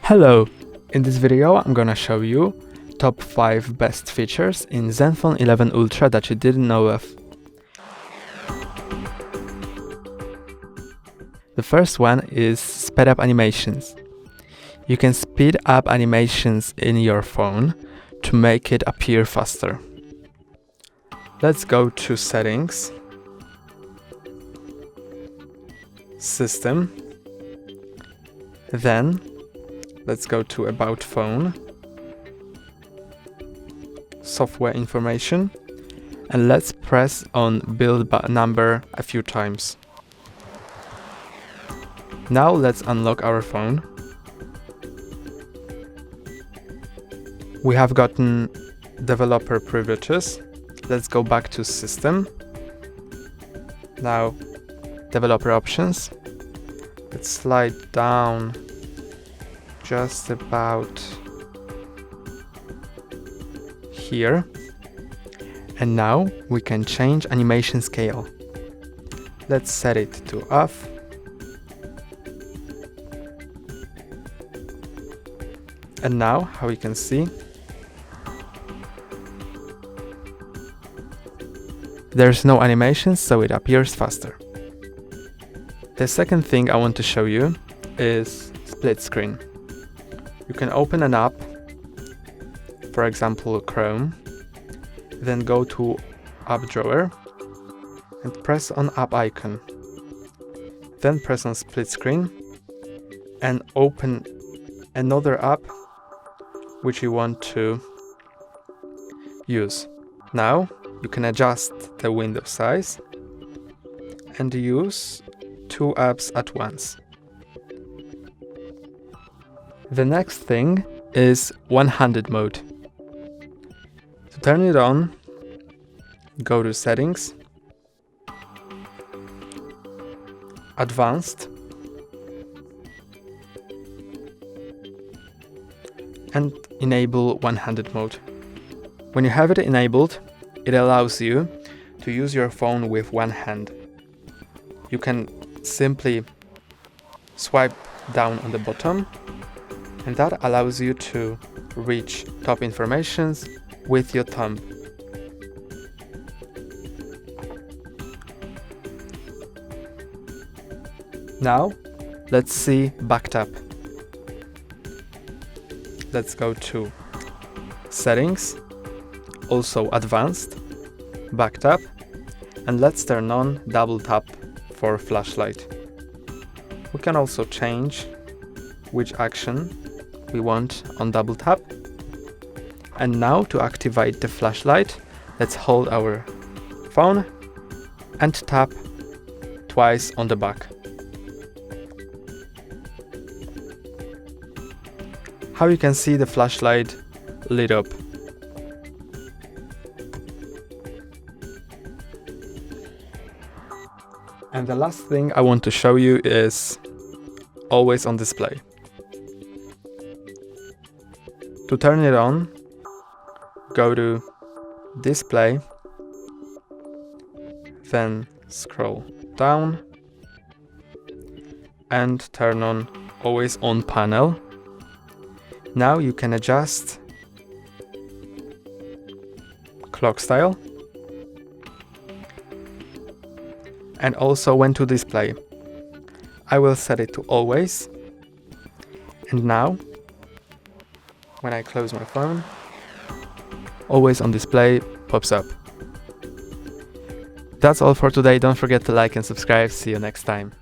Hello! In this video I'm gonna show you top 5 best features in Zenfone 11 Ultra that you didn't know of. The first one is speed up animations. You can speed up animations in your phone to make it appear faster. Let's go to Settings, System, then let's go to About Phone, Software Information, and let's press on build number a few times. Now let's unlock our phone. We have gotten developer privileges. Let's go back to System. Now developer options. Let's slide down just about here. And now we can change animation scale. Let's set it to off. And now, how you can see, there's no animations, so it appears faster. The second thing I want to show you is split screen. You can open an app, for example Chrome, then go to app drawer and press on app icon. Then press on split screen and open another app which you want to use. Now you can adjust the window size and use two apps at once. The next thing is one-handed mode. To turn it on, go to Settings, Advanced, and enable one-handed mode. When you have it enabled, it allows you to use your phone with one hand. You can simply swipe down on the bottom, and that allows you to reach top informations with your thumb. Now, let's see back tap. Let's go to Settings, also Advanced, back tap, and let's turn on double tap for flashlight. We can also change which action we want on double tap. And now to activate the flashlight, let's hold our phone and tap twice on the back. How you can see the flashlight lit up. And the last thing I want to show you is always on display. To turn it on, go to Display, then scroll down and turn on Always On panel. Now you can adjust clock style and also when to display. I will set it to always, and now when I close my phone, always on display pops up. That's all for today. Don't forget to like and subscribe. See you next time.